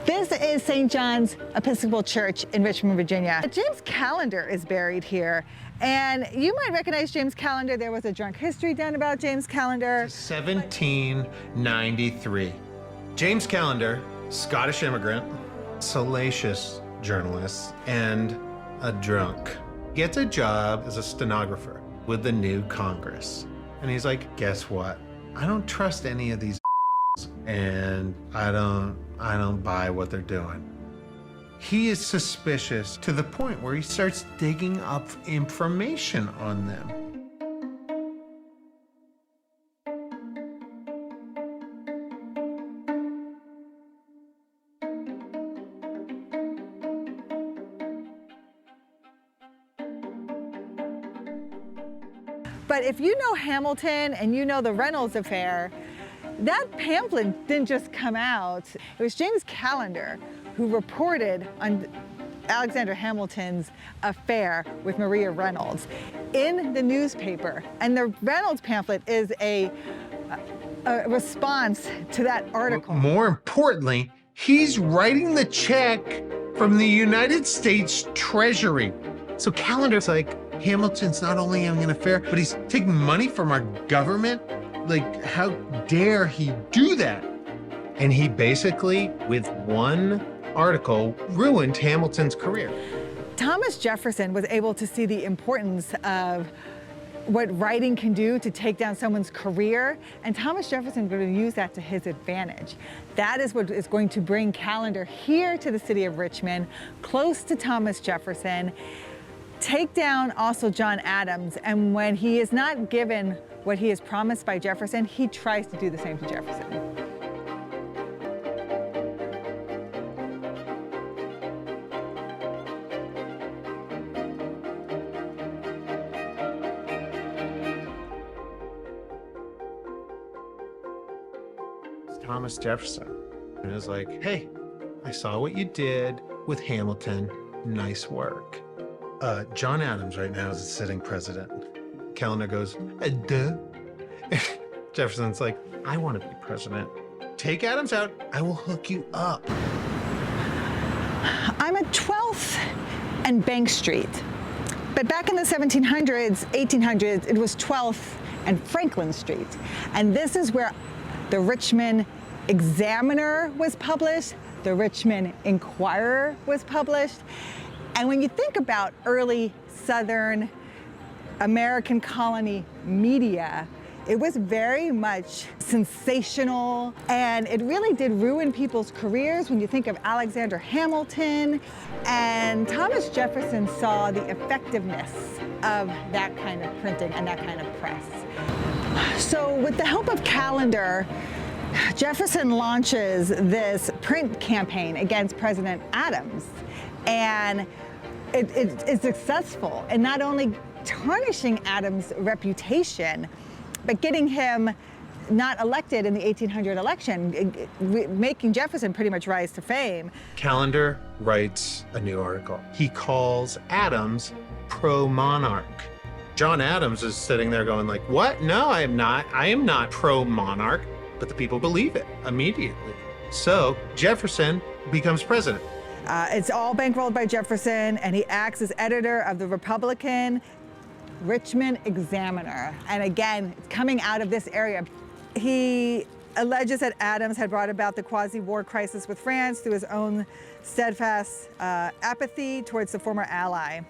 This is St. John's Episcopal Church in Richmond, Virginia. James Callender is buried here. And you might recognize James Callender. There was a drunk history done about James Callender. 1793. James Callender, Scottish immigrant, salacious journalist, and a drunk. Gets a job as a stenographer with the new Congress. And he's like, guess what? I don't trust any of these and I don't buy what they're doing. He is suspicious to the point where he starts digging up information on them. But if you know Hamilton and you know the Reynolds affair, that pamphlet didn't just come out. It was James Callender who reported on Alexander Hamilton's affair with Maria Reynolds in the newspaper. And the Reynolds pamphlet is a response to that article. More importantly, he's writing the check from the United States Treasury. So Callender's like, Hamilton's not only having an affair, but he's taking money from our government? Like, how dare he do that? And he basically, with one article, ruined Hamilton's career. Thomas Jefferson was able to see the importance of what writing can do to take down someone's career, and Thomas Jefferson was going to use that to his advantage. That is what is going to bring Callender here to the city of Richmond, close to Thomas Jefferson, take down also John Adams, and when he is not given what he is promised by Jefferson, he tries to do the same to Jefferson. Thomas Jefferson. And it was like, hey, I saw what you did with Hamilton. Nice work. John Adams right now is the sitting president. Callender goes, duh. Jefferson's like, I want to be president. Take Adams out, I will hook you up. I'm at 12th and Bank Street. But back in the 1700s, 1800s, it was 12th and Franklin Street. And this is where the Richmond Examiner was published, the Richmond Inquirer was published. And when you think about early Southern American colony media, it was very much sensational, and it really did ruin people's careers when you think of Alexander Hamilton. And Thomas Jefferson saw the effectiveness of that kind of printing and that kind of press. So with the help of Callender, Jefferson launches this print campaign against President Adams, and it's successful in not only tarnishing Adams' reputation, but getting him not elected in the 1800 election, making Jefferson pretty much rise to fame. Callender writes a new article. He calls Adams Pro Monarch. John Adams is sitting there going like, what? No, I am not. I am not Pro Monarch. But the people believe it immediately. So Jefferson becomes president. It's all bankrolled by Jefferson, and he acts as editor of the Republican Richmond Examiner. And again, coming out of this area, he alleges that Adams had brought about the quasi-war crisis with France through his own steadfast apathy towards the former ally.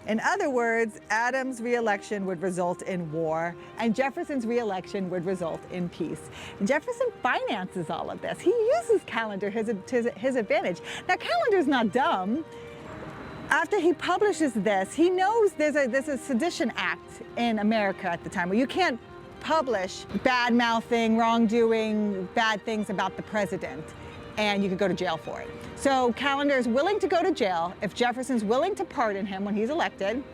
In other words, Adams' re-election would result in war, and Jefferson's re-election would result in peace. And Jefferson finances all of this. He uses Callender to his advantage. Now, Callender's not dumb. After he publishes this, he knows there's a sedition act in America at the time where you can't publish bad-mouthing, wrongdoing, bad things about the president, and you could go to jail for it. So Callender is willing to go to jail if Jefferson's willing to pardon him when he's elected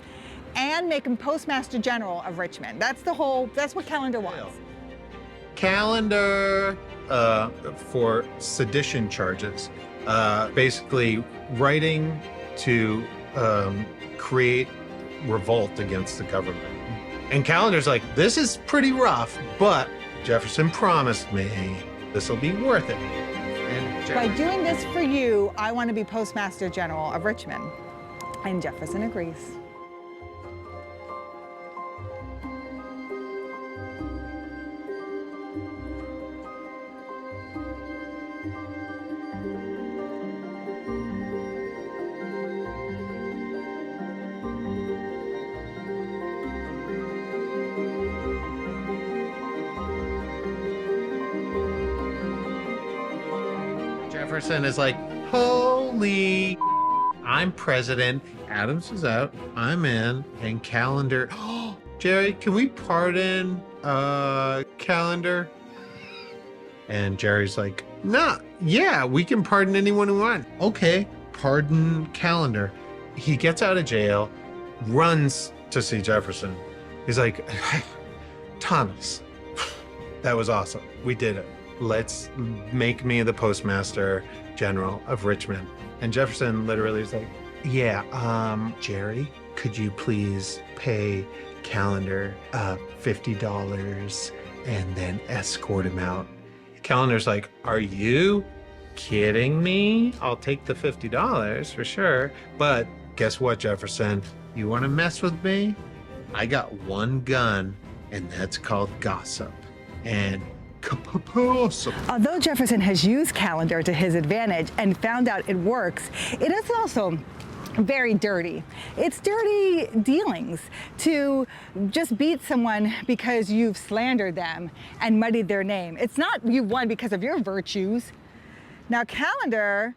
and make him Postmaster General of Richmond. That's what Callender wants. Callender, for sedition charges, basically writing to create revolt against the government. And Callender's like, this is pretty rough, but Jefferson promised me this will be worth it. And By doing this for you, I want to be Postmaster General of Richmond. And Jefferson agrees. Jefferson is like, holy, I'm president. Adams is out. I'm in. And Callender. Oh, Jerry, can we pardon Callender? And Jerry's like, nah, yeah, we can pardon anyone we want. Okay, pardon Callender. He gets out of jail, runs to see Jefferson. He's like, Thomas, that was awesome. We did it. Let's make me the Postmaster General of Richmond. And Jefferson literally is like, yeah, Jerry, could you please pay Callender $50 and then escort him out? Callender's like, are you kidding me? I'll take the $50 for sure. But guess what, Jefferson? You want to mess with me? I got one gun, and that's called gossip. And although Jefferson has used Callender to his advantage and found out it works, it is also very dirty. It's dirty dealings to just beat someone because you've slandered them and muddied their name. It's not you won because of your virtues. Now Callender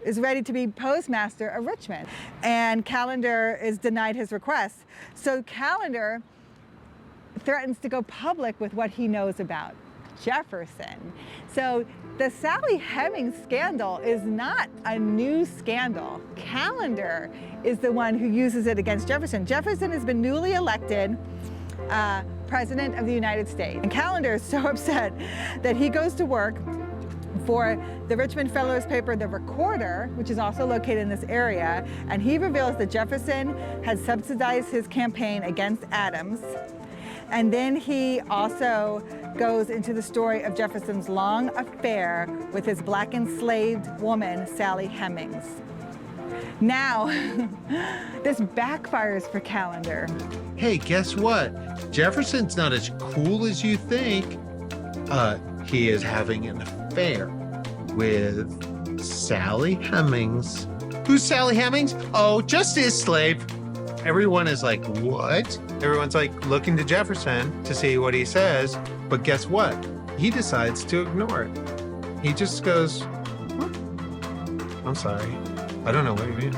is ready to be Postmaster of Richmond, and Callender is denied his request. So Callender threatens to go public with what he knows about Jefferson. So the Sally Hemmings scandal is not a new scandal. Callender is the one who uses it against Jefferson. Jefferson has been newly elected President of the United States. And Callender is so upset that he goes to work for the Richmond Fellow's paper, The Recorder, which is also located in this area, and he reveals that Jefferson had subsidized his campaign against Adams. And then he also goes into the story of Jefferson's long affair with his black enslaved woman, Sally Hemmings. Now, this backfires for Callender. hey, guess what? Jefferson's not as cool as you think. He is having an affair with Sally Hemmings. Who's Sally Hemmings? Oh, just his slave. Everyone is like, what? Everyone's like looking to Jefferson to see what he says. But guess what? He decides to ignore it. He just goes, I'm sorry. I don't know what you mean.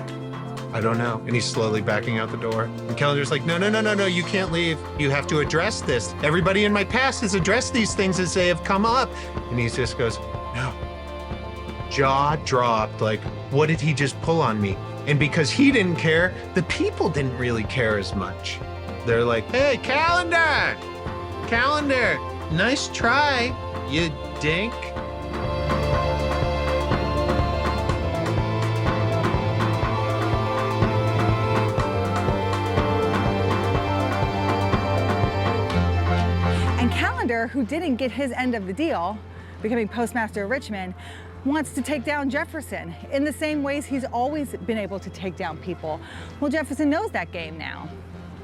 I don't know. And he's slowly backing out the door. And Callender's like, no, you can't leave. You have to address this. Everybody in my past has addressed these things as they have come up. And he just goes, no. Jaw dropped, like, what did he just pull on me? And because he didn't care, the people didn't really care as much. They're like, hey, Callender, nice try, you dink. And Callender, who didn't get his end of the deal, becoming Postmaster of Richmond, wants to take down Jefferson in the same ways he's always been able to take down people. Well, Jefferson knows that game now,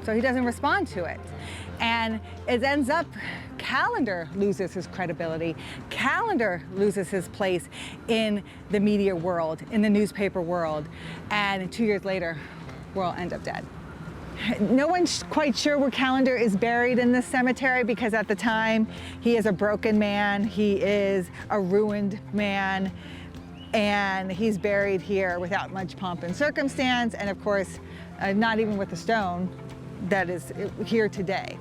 so he doesn't respond to it. And it ends up, Callender loses his credibility. Callender loses his place in the media world, in the newspaper world. And 2 years later, we'll end up dead. No one's quite sure where Callender is buried in this cemetery because at the time he is a broken man, he is a ruined man, and he's buried here without much pomp and circumstance, and of course, not even with the stone that is here today.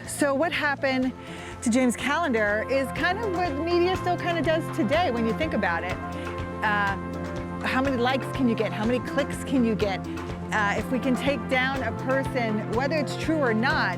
So what happened to James Callender is kind of what media still kind of does today when you think about it. How many likes can you get? How many clicks can you get? If we can take down a person, whether it's true or not,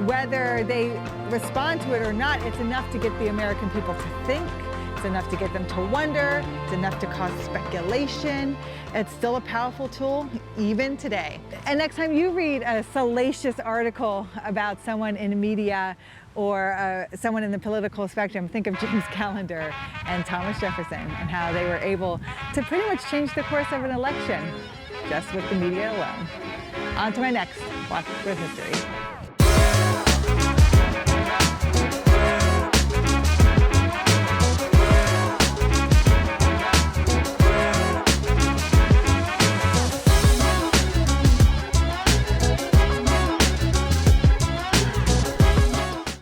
whether they respond to it or not, it's enough to get the American people to think. It's enough to get them to wonder. It's enough to cause speculation. It's still a powerful tool, even today. And next time you read a salacious article about someone in media or someone in the political spectrum, think of James Callender and Thomas Jefferson and how they were able to pretty much change the course of an election just with the media alone. On to my next Walk with History.